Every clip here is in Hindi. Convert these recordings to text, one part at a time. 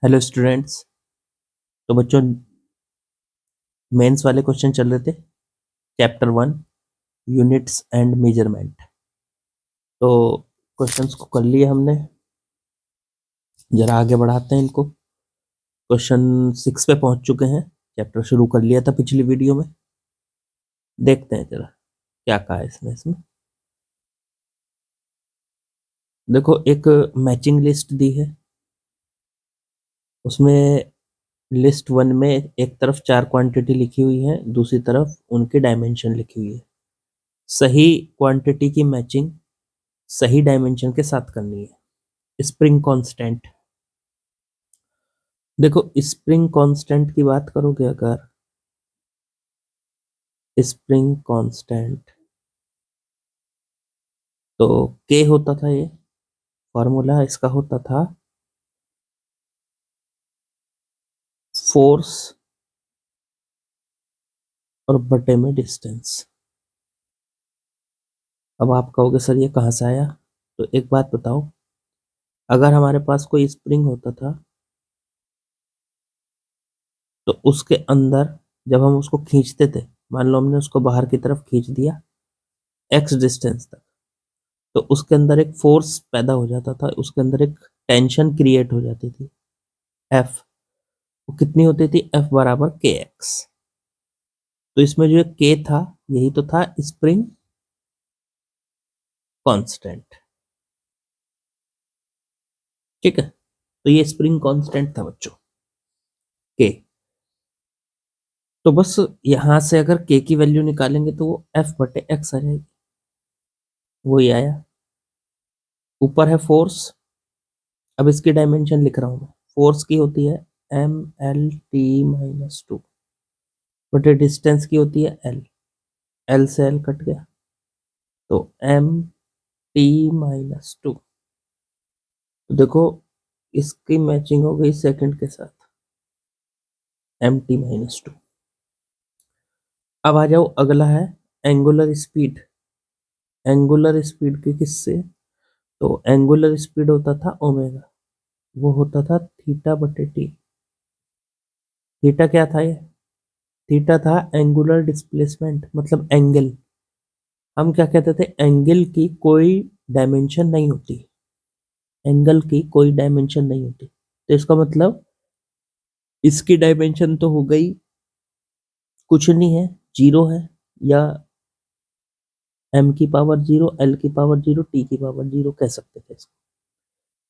Hello students. तो बच्चों, मेंस वाले क्वेश्चन चल रहे थे। Chapter 1 units and measurement. तो क्वेश्चंस को कर लिए हमने। जरा आगे बढ़ाते हैं इनको। क्वेश्चन 6 पे पहुंच चुके हैं। चैप्टर शुरू कर लिया था पिछली वीडियो में। देखते हैं जरा क्या कहा है इसमें। देखो, एक मैचिंग लिस्ट दी है। उसमें लिस्ट 1 में एक तरफ 4 क्वांटिटी लिखी हुई है, दूसरी तरफ उनकी डायमेंशन लिखी हुई है। सही क्वांटिटी की मैचिंग सही डायमेंशन के साथ करनी है। Spring constant. देखो, स्प्रिंग कांस्टेंट की बात करोगे अगर, स्प्रिंग कांस्टेंट तो के होता था। ये फॉर्मूला इसका होता था फोर्स और बटे में डिस्टेंस। अब आप कहोगे सर ये कहाँ से आया? तो एक बात बताओ, अगर हमारे पास कोई स्प्रिंग होता था तो उसके अंदर जब हम उसको खींचते थे, मान लो हमने उसको बाहर की तरफ खींच दिया एक्स डिस्टेंस तक, तो उसके अंदर एक फोर्स पैदा हो जाता था, उसके अंदर एक टेंशन क्रिएट हो जाती थी एफ। वो कितनी होती थी? एफ बराबर के एक्स। तो इसमें जो के था, यही तो था स्प्रिंग कांस्टेंट। ठीक है, तो ये स्प्रिंग कांस्टेंट था बच्चों, के। तो बस यहां से अगर के की वैल्यू निकालेंगे तो वो एफ बटे एक्स आ जाएगी। वही आया। ऊपर है फोर्स। अब इसकी डायमेंशन लिख रहा हूं मैं। फोर्स की होती है एम एल टी माइनस 2 बटे डिस्टेंस की होती है एल। एल से एल कट गया तो एम टी माइनस 2। तो देखो, इसकी मैचिंग हो गई सेकंड के साथ, एम टी माइनस 2। अब आ जाओ, अगला है एंगुलर स्पीड। एंगुलर स्पीड की किससे? तो एंगुलर स्पीड होता था ओमेगा। वो होता था थीटा बटे टी। थीटा क्या था ये? थीटा था एंगुलर डिस्प्लेसमेंट, मतलब एंगल। हम क्या कहते थे? एंगल की कोई डायमेंशन नहीं होती। एंगल की कोई डायमेंशन नहीं होती, तो इसका मतलब इसकी डायमेंशन तो हो गई कुछ नहीं है, जीरो है। या एम की पावर जीरो, एल की पावर जीरो, टी की पावर जीरो कह सकते थे इसको।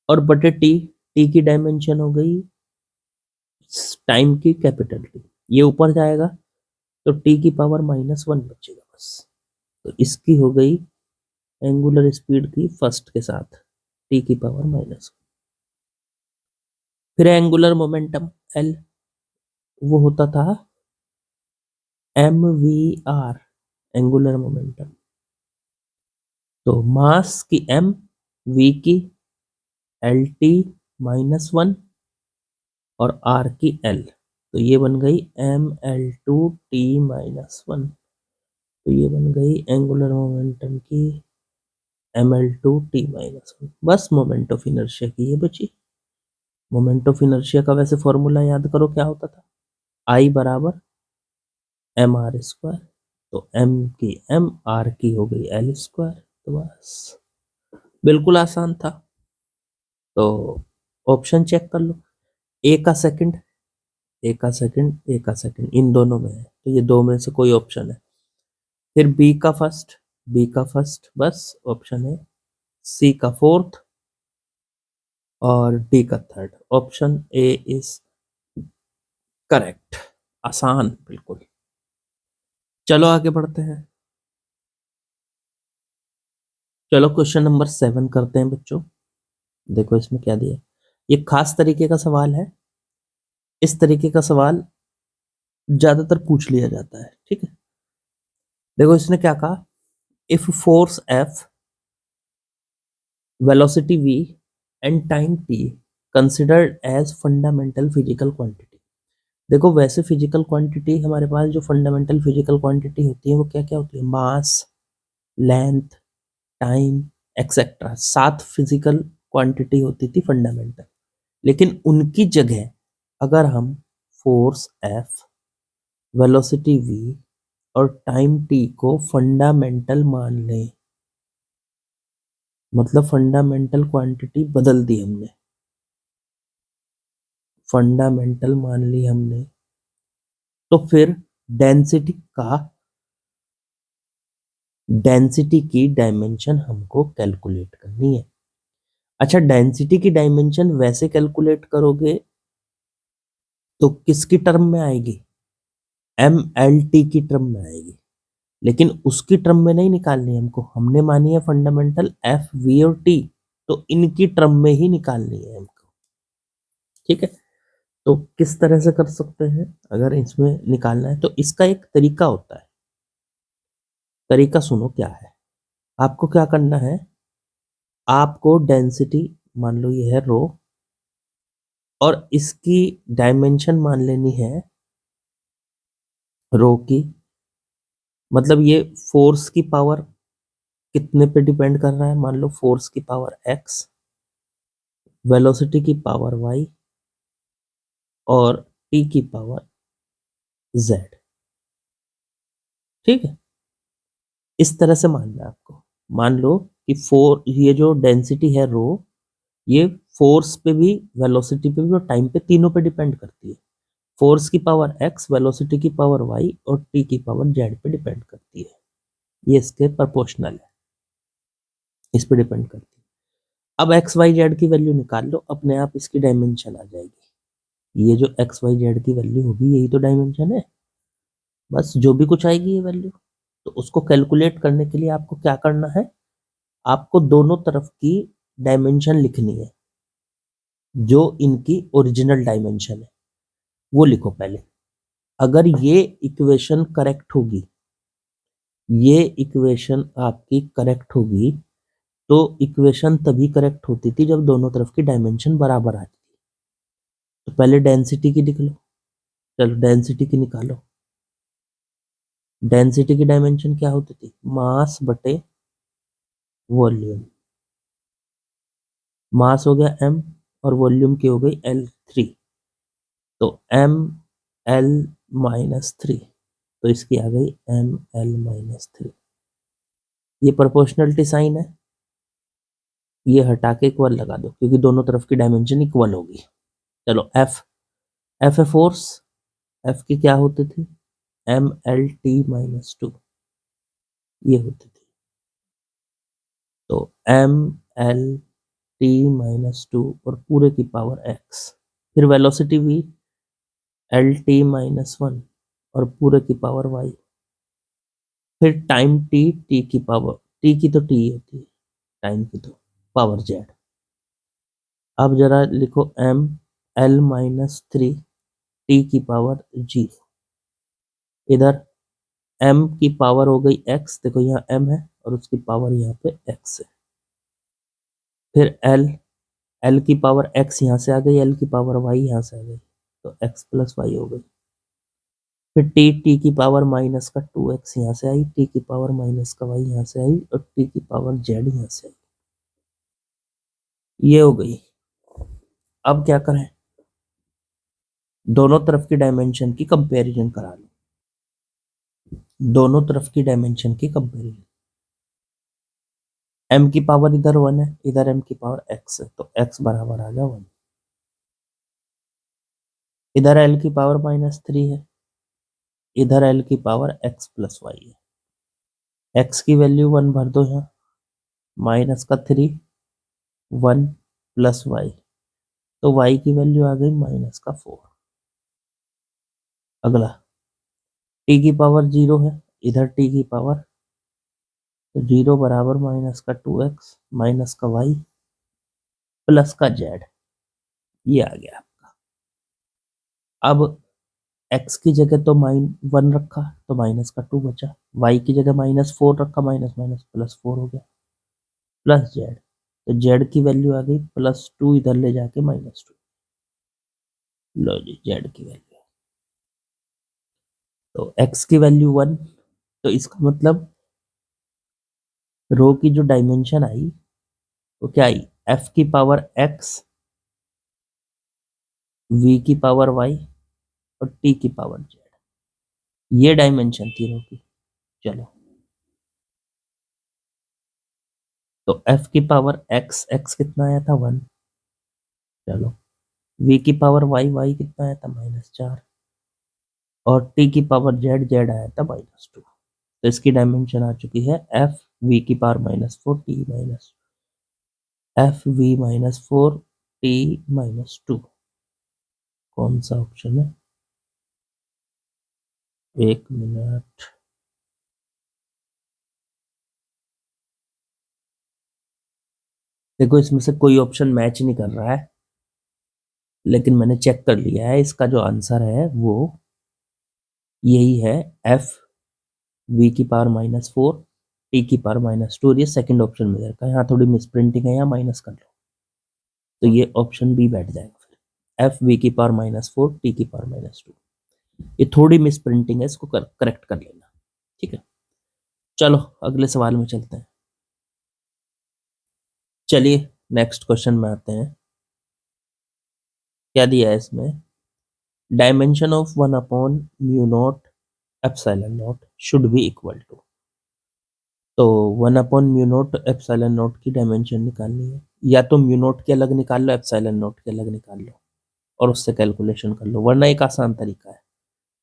और बटे टी, टी की डायमेंशन हो गई टाइम की कैपिटल टी। ये ऊपर जाएगा तो टी की पावर -1 बचेगा बस। तो इसकी हो गई एंगुलर स्पीड की फर्स्ट के साथ टी की पावर -1। फिर एंगुलर मोमेंटम एल। वो होता था M V R, angular momentum. तो मास की एम, वी की एल टी -1 और आर की एल। तो ये बन गई एम एल टू टी -1। तो ये बन गई एंगुलर मोमेंटम की एम एल टू टी -1। बस मोमेंट ऑफ इनर्शिया की ये बची। मोमेंट ऑफ इनर्शिया का वैसे फॉर्मूला याद करो क्या होता था? आई बराबर एम आर स्क्वायर। तो एम की एम, आर की हो गई एल स्क्वायर। तो बस, बिल्कुल आसान था। तो ऑप्शन चेक कर लो। ए का सेकंड, ए का सेकंड, ए का सेकंड इन दोनों में है, तो ये दो में से कोई ऑप्शन है। फिर बी का फर्स्ट, बी का फर्स्ट बस ऑप्शन है। सी का फोर्थ और डी का third. Option A is correct. आसान बिल्कुल। चलो आगे बढ़ते हैं। चलो क्वेश्चन नंबर 7 करते हैं बच्चों। देखो इसमें क्या दिया है। ये खास तरीके का सवाल है। इस तरीके का सवाल ज्यादातर पूछ लिया जाता है। ठीक है, देखो इसने क्या कहा। If force F, velocity v and time t considered as fundamental physical quantity. देखो, वैसे फिजिकल क्वांटिटी हमारे पास जो फंडामेंटल फिजिकल क्वांटिटी होती है वो क्या क्या होती है? Mass, length, time, etcetera. 7 physical quantity होती थी फंडामेंटल। लेकिन उनकी जगह अगर हम फोर्स F, वेलोसिटी V और टाइम T को फंडामेंटल मान लें, मतलब फंडामेंटल क्वांटिटी बदल दी हमने, फंडामेंटल मान ली हमने, तो फिर डेंसिटी की डायमेंशन हमको कैलकुलेट करनी है। अच्छा, डेंसिटी की डायमेंशन वैसे कैलकुलेट करोगे तो किसकी टर्म में आएगी? MLT की टर्म में आएगी, लेकिन उसकी टर्म में नहीं निकालनी हमको, हमने मानी है फंडामेंटल F, V और T, तो इनकी टर्म में ही निकालनी है हमको। ठीक है, तो किस तरह से कर सकते हैं अगर इसमें निकालना है? तो इसका एक तरीका होता है, तरीका सुनो क्या है। आपको क्या करना है, आपको डेंसिटी मान लो ये है रो, और इसकी डायमेंशन मान लेनी है रो की, मतलब ये फोर्स की पावर कितने पे डिपेंड कर रहा है, मान लो फोर्स की पावर x, वेलोसिटी की पावर y और t की पावर z। ठीक है, इस तरह से मानना है आपको। मान लो कि ये जो डेंसिटी है रो, ये फोर्स पे भी, वेलोसिटी पे भी और टाइम पे, तीनों पे डिपेंड करती है। फोर्स की पावर x, वेलोसिटी की पावर y और t की पावर z पे डिपेंड करती है। ये इसके प्रोपोर्शनल है, इस पे डिपेंड करती है। अब x y z की वैल्यू निकाल लो, अपने आप इसकी डायमेंशन आ जाएगी। ये जो x y z की वैल्यू होगी यही तो डायमेंशन है, बस जो भी कुछ आएगी ये वैल्यू। तो उसको कैलकुलेट करने के लिए आपको क्या करना है, आपको दोनों तरफ की डायमेंशन लिखनी है, जो इनकी ओरिजिनल डायमेंशन है वो लिखो पहले। अगर ये इक्वेशन करेक्ट होगी, ये इक्वेशन आपकी करेक्ट होगी, तो इक्वेशन तभी करेक्ट होती थी जब दोनों तरफ की डायमेंशन बराबर आती थी। तो पहले डेंसिटी की लिख लो, चलो डेंसिटी की निकालो। डेंसिटी की डायमेंशन क्या होती थी? मास बटे वॉल्यूम। मास हो गया m और वॉल्यूम की हो गई L3, तो ml-3, तो इसकी आ गई ml-3। ये प्रोपोर्शनलिटी साइन है, ये हटा के इक्वल लगा दो क्योंकि दोनों तरफ की डायमेंशन इक्वल होगी। चलो F है फोर्स, F की क्या होती थी? mlt-2, ये होती थी। तो mlt-2 और पूरे की पावर x, फिर वेलोसिटी v lt-1 और पूरे की पावर y, फिर टाइम t की पावर, t की तो t होती है, टाइम की तो पावर z। अब जरा लिखो ml-3 t की पावर 0। इधर m की पावर हो गई x, देखो यहाँ m है और उसकी पावर यहाँ पे x है। फिर l की पावर x यहाँ से आ गई, l की पावर y यहाँ से आ गई, तो x प्लस वाई हो गई। फिर t की पावर माइनस का 2x यहाँ से आई, t की पावर माइनस का y यहाँ से आई और t की पावर z यहाँ से आई, ये हो गई। अब क्या करें, दोनों तरफ की डायमेंशन की कंपैरिजन करा लो, दोनों तरफ की डायमेंशन की कंपैरिजन। m की पावर इधर 1 है, इधर m की पावर x है, तो x बराबर आ गया 1। इधर l की पावर -3 है, इधर l की पावर x प्लस वाई है। x की वैल्यू 1 भर दो यहाँ, माइनस का 3, 1 प्लस वाई, तो y की वैल्यू आ गई माइनस का 4। अगला t की पावर 0 है, इधर t की पावर, तो 0 बराबर माइनस का 2x माइनस का y प्लस का z, ये आ गया आपका। अब x की जगह तो -1 रखा तो माइनस का 2 बचा, y की जगह -4 रखा, माइनस माइनस प्लस 4 हो गया, प्लस z, तो z की वैल्यू आ गई +2, इधर ले जाके -2। लो जी z की वैल्यू, तो x की वैल्यू 1, तो इसका मतलब रो की जो डायमेंशन आई वो क्या आई? f की पावर x v की पावर y और t की पावर z, ये डायमेंशन तीनों की। चलो, तो f की पावर x, x कितना आया था 1। चलो, v की पावर y, y कितना आया था -4, और t की पावर z, z आया था -2। तो इसकी डायमेंशन आ चुकी है f v की power -4 t minus F V -4 t -2। कौन सा ऑप्शन है? एक मिनट। देखो, इसमें से कोई ऑप्शन मैच नहीं कर रहा है, लेकिन मैंने चेक कर लिया है, इसका जो आंसर है वो यही है, एफ वी की पावर -4 टी की पावर -2। ये सेकंड ऑप्शन में रखा है, यहाँ थोड़ी मिस प्रिंटिंग है, यहाँ माइनस कर लो, तो ये ऑप्शन बी बैठ जाएगा फिर, एफ वी की पावर -4 टी की पावर -2। ये थोड़ी मिस प्रिंटिंग है, इसको करेक्ट कर लेना। ठीक है, चलो अगले सवाल में चलते हैं। चलिए नेक्स्ट क्वेश्चन में आते हैं। क्या दिया है इसमें? Dimension of 1/μ0 epsilon naught should be equal to. तो 1/μ0 एप्सिलॉन नॉट की डायमेंशन निकालनी है, या तो म्यू नोट के अलग निकाल लो, एप्सिलॉन नॉट के अलग निकाल लो, और उससे कैलकुलेशन कर लो, वरना एक आसान तरीका है।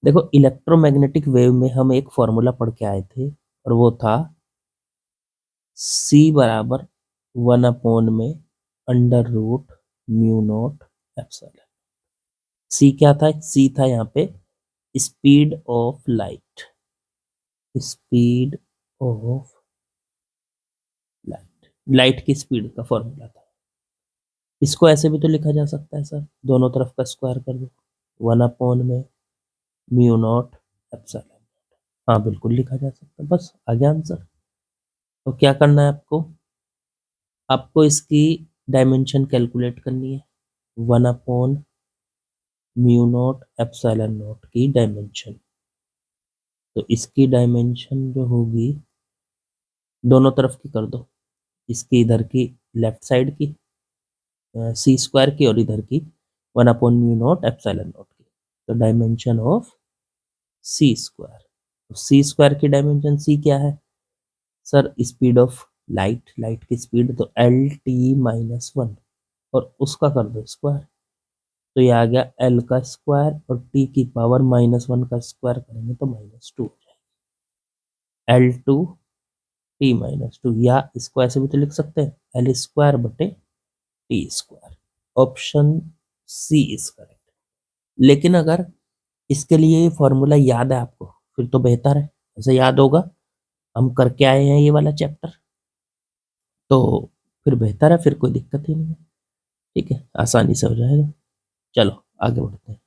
देखो, इलेक्ट्रोमैग्नेटिक वेव में हम एक फॉर्मूला पढ़ के आए थे, और वो था c बराबर 1/में √μ0 एप्सिलॉन। c क्या था? c था यहाँ पे speed of light, speed of light, light की स्पीड का फॉर्मूला था। इसको ऐसे भी तो लिखा जा सकता है सर, दोनों तरफ का स्क्वायर कर दो, 1/μ0 एप्सिलॉन। हाँ बिल्कुल लिखा जा सकता है, बस आ गया आंसर। तो क्या करना है आपको? आपको इसकी डायमेंशन कैलकुलेट करनी है, 1/μ0 एप्सिलॉन नॉट की डायमेंशन। तो इसकी डायमेंशन जो होगी, दोनों तरफ की कर दो, इसकी इधर की लेफ्ट साइड की सी स्क्वायर की, और इधर की 1/μ0 एप्सिलॉन नॉट की। तो डायमेंशन ऑफ सी स्क्वायर, तो सी स्क्वायर की डायमेंशन सी क्या है sir? Speed of light, light की स्पीड, तो LT-1, और उसका कर दो स्क्वायर, तो ये आ गया L का स्क्वायर, और T की पावर -1 का स्क्वायर करेंगे तो -2 हो जाएगा, L2T-2। या इसको ऐसे भी तो लिख सकते हैं, L²/T²। Option C is correct. लेकिन अगर इसके लिए ये फॉर्मूला याद है आपको, फिर तो बेहतर है, ऐसे याद होगा, हम करके आए हैं ये वाला चैप्टर, तो फिर बेहतर है, फिर कोई दिक्कत ही नहीं है। ठीक है, आसानी से हो जाएगा। चलो आगे बढ़ते हैं।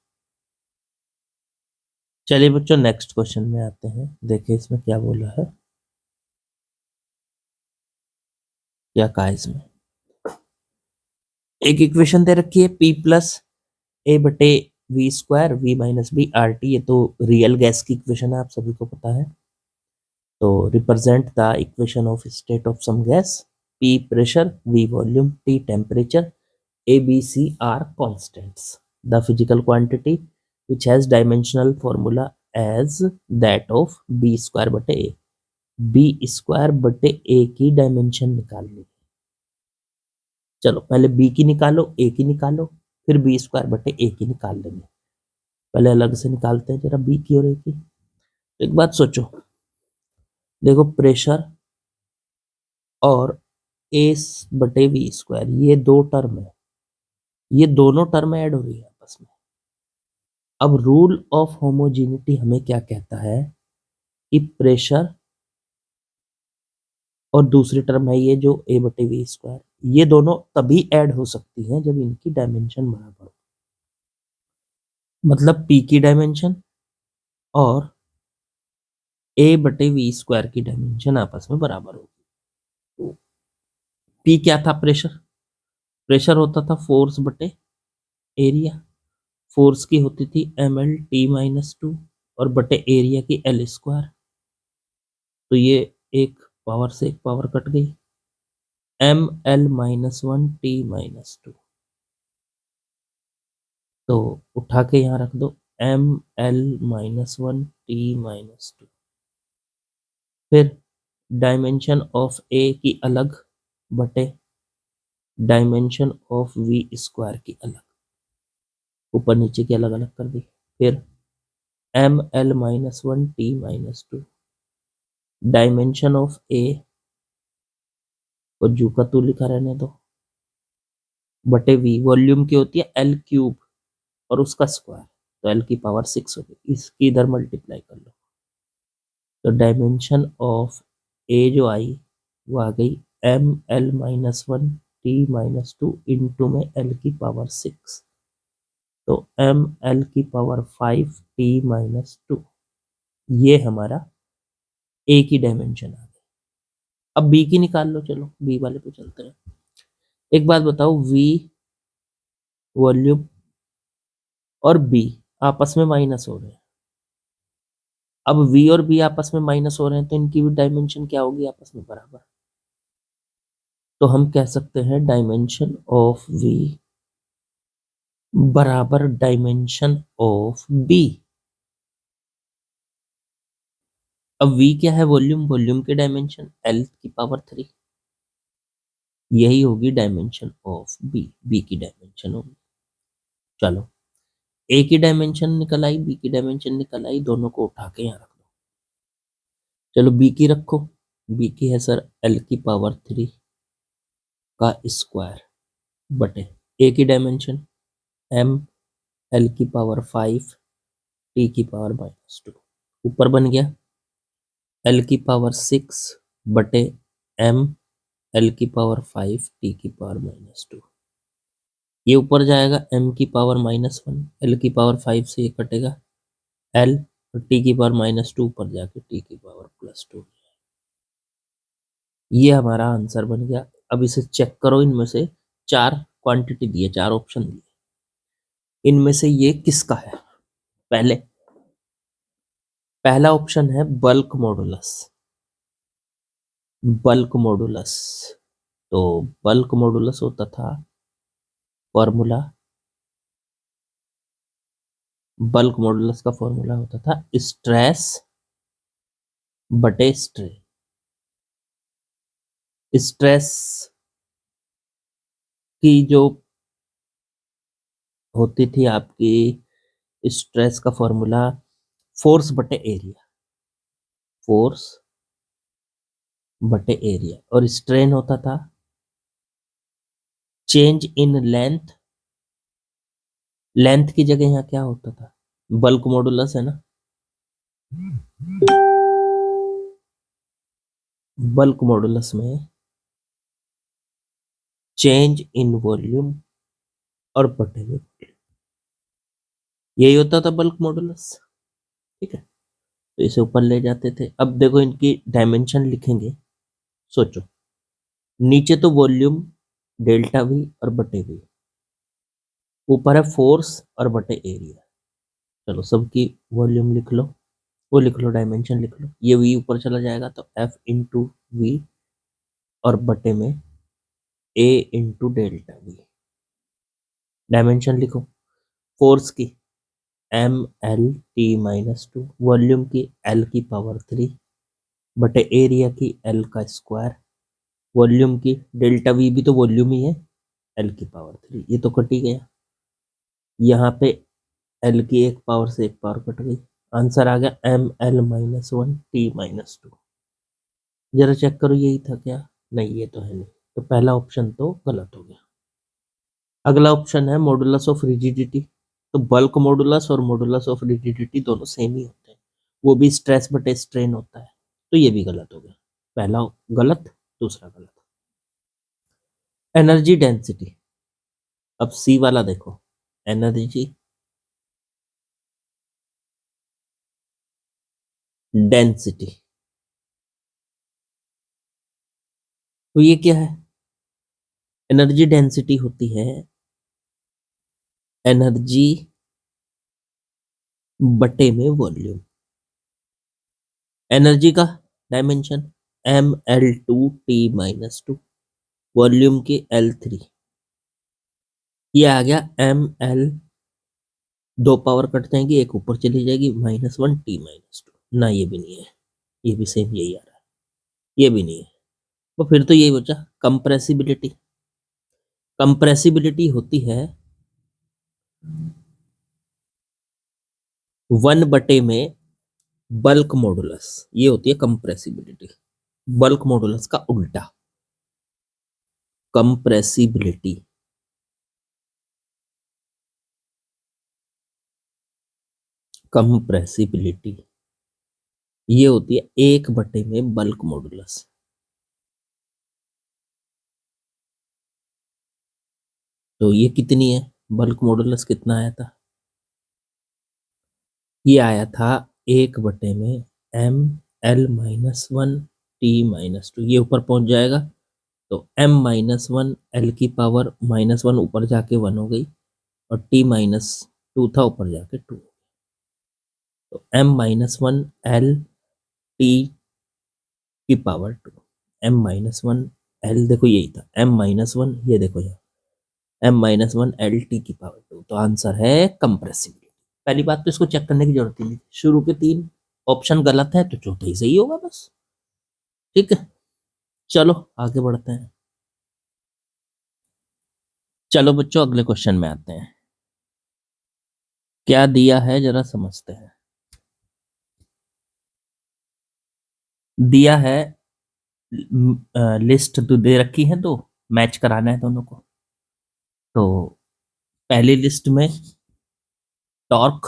चलिए बच्चों, नेक्स्ट क्वेश्चन में आते हैं। देखिए इसमें क्या बोला है, क्या कहा है इसमें। एक इक्वेशन दे रखी है, P+A/V² V-B RT। ये तो रियल गैस की इक्वेशन है, आप सभी को पता है। तो represent the equation of state of some gas, P pressure, V volume, T temperature, A B C are constants. The physical quantity which has dimensional formula as that of B²/A। B²/A की डायमेंशन निकालनी। चलो पहले B की निकालो, A की निकालो, फिर B²/A की निकाल लेंगे। पहले अलग से निकालते हैं जरा B की और A की। एक बात सोचो, देखो प्रेशर और A/V², ये दो टर्म है, ये दोनों टर्म ऐड हो रही है आपस में। अब रूल ऑफ होमोजेनिटी हमें क्या कहता है कि प्रेशर और दूसरी टर्म है ये जो A/V², ये दोनों तभी ऐड हो सकती हैं जब इनकी डायमेंशन बराबर हो। मतलब P की डायमेंशन और A/V² की डायमेंशन आपस में बराबर होगी। तो P क्या था? प्रेशर। प्रेशर होता था फोर्स बटे एरिया। फोर्स की होती थी mL/T-2, और बटे एरिया की L²। तो ये एक पावर से एक पावर कट गई, mL-1 T-2। तो उठा के यहाँ रख दो ml-1 t-2। फिर डायमेंशन ऑफ ए की अलग बटे डायमेंशन ऑफ वी स्क्वायर की अलग, ऊपर नीचे की अलग अलग कर दी। फिर ml-1 t-2 डायमेंशन ऑफ ए को जू का तू लिखा रहने दो बटे वी, वॉल्यूम की होती है एल क्यूब और उसका स्क्वायर, तो एल की पावर 6 होगी, इसकी इधर मल्टीप्लाई कर लो। तो डायमेंशन ऑफ ए जो आई वो आ गई ml-1 t-2 इंटू में एल की पावर 6, तो ml की पावर 5 t-2, ये हमारा ए की डायमेंशन आ गई। अब बी की निकाल लो, चलो बी वाले पे चलते हैं। एक बात बताओ, वी वॉल्यूम और बी आपस में माइनस हो रहे हैं। अब वी और बी आपस में माइनस हो रहे हैं तो इनकी भी डायमेंशन क्या होगी, आपस में बराबर। तो हम कह सकते हैं डायमेंशन ऑफ वी बराबर डायमेंशन ऑफ बी। अब वी क्या है, वॉल्यूम, वॉल्यूम की डायमेंशन एल की पावर 3, यही होगी डायमेंशन ऑफ बी, बी की डायमेंशन होगी। चलो ए की डायमेंशन निकल आई, बी की डायमेंशन निकल आई, दोनों को उठा के यहाँ रख दो। चलो बी की रखो, बी की है सर एल की पावर 3 का स्क्वायर बटे ए की डायमेंशन एम एल की पावर 5 टी की पावर -2, ऊपर बन गया एल की पावर 6 बटे एम एल की पावर 5 टी की पावर -2। ये ऊपर जाएगा एम की पावर -1, एल की पावर 5 से ये कटेगा एल, और टी की पावर -2 ऊपर जाके टी की पावर +2। ये हमारा आंसर बन गया। अब इसे चेक करो, इनमें से 4 क्वांटिटी दिए, 4 ऑप्शन दिए, इनमें से ये किसका है। पहला ऑप्शन है बल्क मॉडुलस। बल्क मॉडुलस, तो बल्क मॉडुलस होता था फॉर्मूला, बल्क मॉडुलस का फॉर्मूला होता था स्ट्रेस बटे स्ट्रेन। स्ट्रेस की जो होती थी आपकी, स्ट्रेस का फॉर्मूला फोर्स बटे एरिया, फोर्स बटे एरिया, और स्ट्रेन होता था चेंज इन लेंथ। लेंथ की जगह यहाँ क्या होता था, बल्क मॉडुलस है ना, बल्क मॉडुलस में चेंज इन वॉल्यूम और बटे में, यही होता था बल्क मॉडुलस। ठीक है, तो इसे ऊपर ले जाते थे। अब देखो इनकी डायमेंशन लिखेंगे, सोचो, नीचे तो वॉल्यूम डेल्टा वी और बटे वी, ऊपर है फोर्स और बटे एरिया। चलो सबकी वॉल्यूम लिख लो, वो लिख लो, डायमेंशन लिख लो, ये वी ऊपर चला जाएगा तो एफ इंटू वी और बटे में ए इंटू डेल्टा वी। डायमेंशन लिखो, फोर्स की ml-t-2, वॉल्यूम की l की पावर 3 बटे एरिया की l का स्क्वायर, वॉल्यूम की डेल्टा वी भी तो वॉल्यूम ही है l की पावर 3, ये तो कट ही गया। यहाँ पे l की एक पावर से एक पावर कट गई, आंसर आ गया ml-1 t-2। जरा चेक करो यही था क्या, नहीं ये तो है नहीं, तो पहला ऑप्शन तो गलत हो गया। अगला ऑप्शन है मॉडुलस ऑफ रिजिडिटी, तो बल्क मॉडुलस और मॉडुलस ऑफ रिजिडिटी दोनों सेम ही होते हैं, वो भी स्ट्रेस बटे स्ट्रेन होता है, तो ये भी गलत हो गया। पहला गलत, दूसरा गलत। एनर्जी डेंसिटी, अब सी वाला देखो, एनर्जी डेंसिटी, तो ये क्या है, एनर्जी डेंसिटी होती है एनर्जी बटे में वॉल्यूम। एनर्जी का डायमेंशन ml-2 t-2, वॉल्यूम की L3, ये आ गया ml दो पावर कट जाएंगी, एक ऊपर चली जाएगी, -1 t-2, ना ये भी नहीं है, ये भी सेम यही आ रहा है, ये भी नहीं है। तो फिर तो यही बचा कंप्रेसिबिलिटी। कंप्रेसिबिलिटी होती है 1 में बल्क मॉडुलस, ये होती है कंप्रेसिबिलिटी। बल्क मॉडुलस का उल्टा कंप्रेसिबिलिटी। कंप्रेसिबिलिटी ये होती है 1 में बल्क मॉडुलस। तो ये कितनी है, बल्क मॉडुलस कितना आया था, ये आया था 1 में m l-1 t-2, ये ऊपर पहुंच जाएगा तो m-1 l की पावर -1 ऊपर जाके 1 हो गई, और t-2 था ऊपर जाके 2, तो m-1 l t की पावर 2। m-1 l देखो यही था, m-1 ये देखो यहाँ m-1 l t की पावर 2, तो आंसर है कंप्रेसिबिलिटी। पहली बात तो इसको चेक करने की जरूरत ही नहीं, शुरू के 3 ऑप्शन गलत है तो चौथा ही सही होगा बस। ठीक है, चलो आगे बढ़ते हैं। चलो बच्चों अगले क्वेश्चन में आते हैं। क्या दिया है जरा समझते हैं। दिया है लिस्ट तो दे रखी है, तो मैच कराना है दोनों को। तो पहली लिस्ट में टॉर्क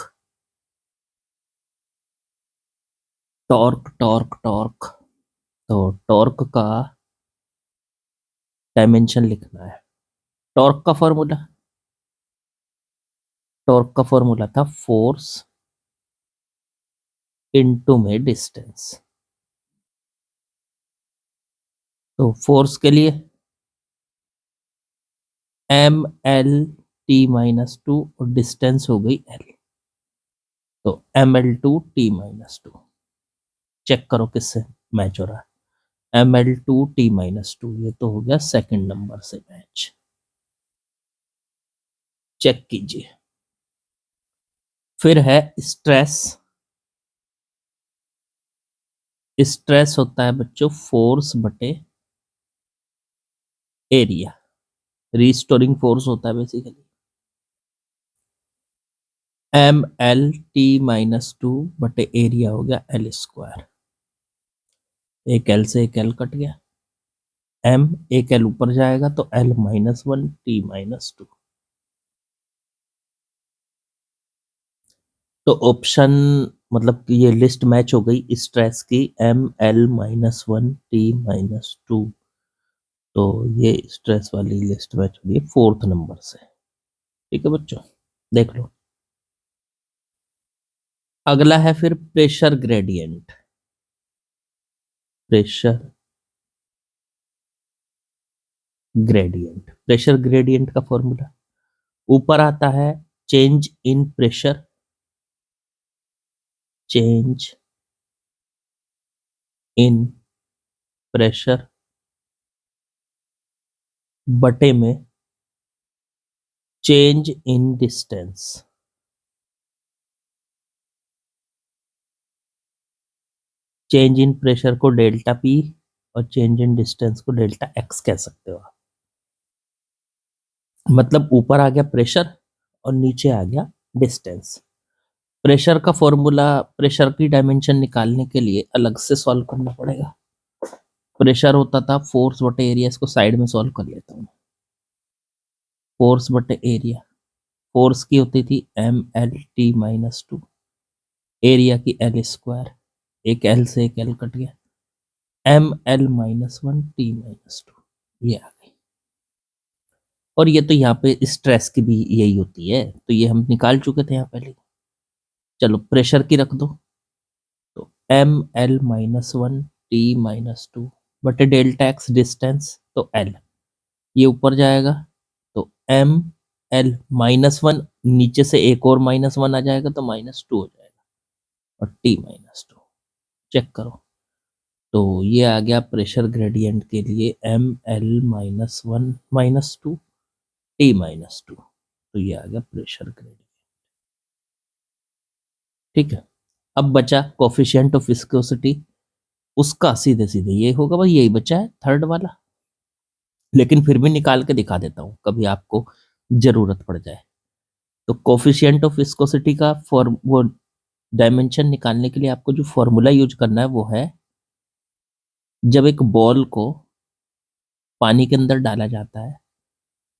टॉर्क टॉर्क टॉर्क, तो टॉर्क का डायमेंशन लिखना है। टॉर्क का फॉर्मूला, टॉर्क का फॉर्मूला था फोर्स इनटू में डिस्टेंस। तो फोर्स के लिए m l t-2 और डिस्टेंस हो गई l, तो ml2t-2। चेक करो किससे मैच हो रहा है, ml2t-2, ये तो हो गया सेकंड नंबर से मैच। चेक कीजिए। फिर है स्ट्रेस। स्ट्रेस होता है बच्चों फोर्स बटे एरिया, रिस्टोरिंग फोर्स होता है बेसिकली। ml-t-2 बटे एरिया हो गया l²। एक l से एक l कट गया, m एक l ऊपर जाएगा तो l-1 t-2। तो ऑप्शन मतलब कि ये लिस्ट मैच हो गई स्ट्रेस की ml-1 t-2। तो ये स्ट्रेस वाली लिस्ट मैच हो रही है 4th नंबर से। ठीक है बच्चों, देख लो। अगला है फिर pressure gradient. Pressure gradient, pressure gradient का फॉर्मूला ऊपर आता है change in pressure, change in pressure बटे में change in distance. Change in pressure को डेल्टा पी और चेंज इन डिस्टेंस को डेल्टा एक्स कह सकते हो आप। मतलब ऊपर आ गया प्रेशर और नीचे आ गया डिस्टेंस। प्रेशर का फॉर्मूला, प्रेशर की डायमेंशन निकालने के लिए अलग से सॉल्व करना पड़ेगा। प्रेशर होता था फोर्स बटे एरिया, इसको साइड में सॉल्व कर लेता हूँ। फोर्स बटे एरिया, फोर्स की होती थी ml-t-2, एरिया की l²। एक l से एक l कट गया, ml-1 t-2, ये आ गई। और ये तो यहाँ पे स्ट्रेस की भी यही होती है, तो ये हम निकाल चुके थे यहाँ पहले। चलो प्रेशर की रख दो, तो ml-1 t-2 बटे डेल्टा एक्स डिस्टेंस, तो l ये ऊपर जाएगा, तो ml-1 नीचे से एक और -1 आ जाएगा तो -2 हो जाएगा, और t-2 चेक करो। तो ये आ गया प्रेशर ग्रेडियंट के लिए ml-1 -2 t-2, तो ये आ गया प्रेशर ग्रेडियंट। ठीक है। अब बचा कोफिशिएंट ऑफ विस्कोसिटी, उसका सीधे सीधे ये होगा भाई, यही बचा है थर्ड वाला, लेकिन फिर भी निकाल के दिखा देता हूँ, कभी आपको जरूरत पड़ जाए। तो कोफिशिएंट ऑफ विस्कोसिटी का फॉर्म, वो डायमेंशन निकालने के लिए आपको जो फॉर्मूला यूज करना है वो है, जब एक बॉल को पानी के अंदर डाला जाता है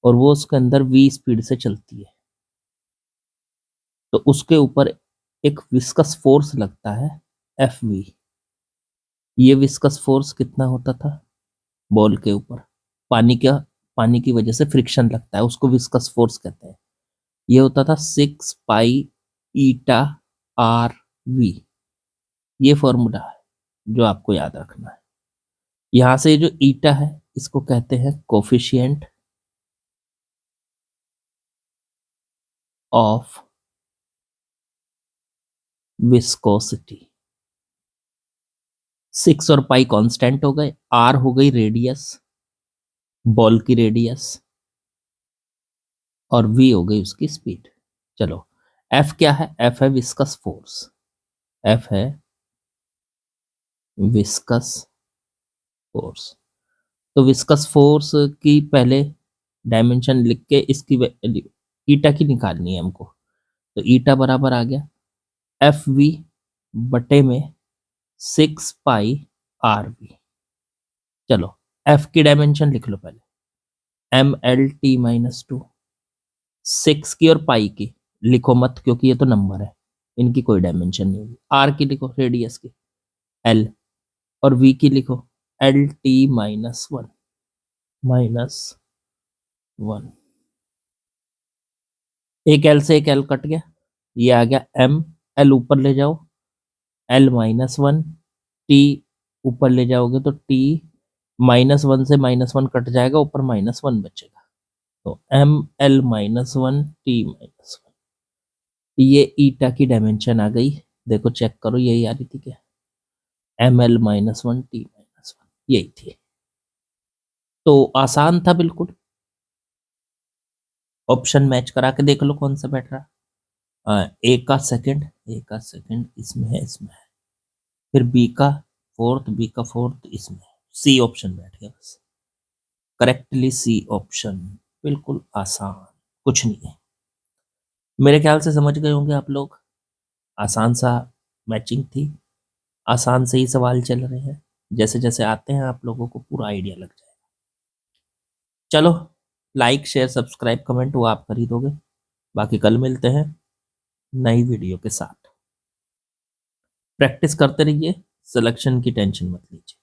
और वो उसके अंदर v स्पीड से चलती है, तो उसके ऊपर एक विस्कस फोर्स लगता है Fv। ये विस्कस फोर्स कितना होता था बॉल के ऊपर? पानी का, पानी की वजह से फ्रिक्शन लगता है, उसको विस्कस फोर्स कहते हैं। ये होता था 6 पाई ईटा आर वी। ये फॉर्मूला है जो आपको याद रखना है। यहां से जो ईटा है इसको कहते हैं कोफिशिएंट ऑफ विस्कोसिटी। 6 और पाई कांस्टेंट हो गए, आर हो गई रेडियस, बॉल की रेडियस, और वी हो गई उसकी स्पीड। चलो, एफ क्या है? एफ है विस्कस फोर्स। एफ है विस्कस फोर्स। तो विस्कस फोर्स की पहले डायमेंशन लिख के इसकी वैल्यू ईटा की निकालनी है हमको। तो ईटा बराबर आ गया एफ वी बटे में 6 पाई आर वी। चलो, एफ की डायमेंशन लिख लो पहले, ML T-2। 6 की और पाई की लिखो मत, क्योंकि ये तो नंबर है, इनकी कोई डायमेंशन नहीं होगी। आर की लिखो रेडियस की L, और V की लिखो LT-1 -1। एक L से एक L कट गया, ये आ गया M। L ऊपर ले जाओ, L-1। T ऊपर ले जाओगे तो T-1 से -1 कट जाएगा, ऊपर -1 बचेगा। तो ML-1 T-1। ये ईटा की डायमेंशन आ गई, देखो चेक करो, यही आ रही थी क्या? ML-1 T-1 यही थी। तो आसान था बिल्कुल। ऑप्शन मैच करा के देख लो कौन सा बैठ रहा। ए का सेकंड, ए का सेकंड इसमें है, इसमें है। फिर बी का फोर्थ, बी का फोर्थ इसमें है। सी ऑप्शन बैठ गया बस, करेक्टली सी ऑप्शन। बिल्कुल आसान, कुछ नहीं है। मेरे ख्याल से समझ गए होंगे आप लोग। आसान सा मैचिंग थी, आसान से ही सवाल चल रहे हैं। जैसे जैसे आते हैं आप लोगों को पूरा आइडिया लग जाएगा। चलो, लाइक शेयर सब्सक्राइब कमेंट वो आप कर ही दोगे। बाकी कल मिलते हैं नई वीडियो के साथ। प्रैक्टिस करते रहिए, सिलेक्शन की टेंशन मत लीजिए।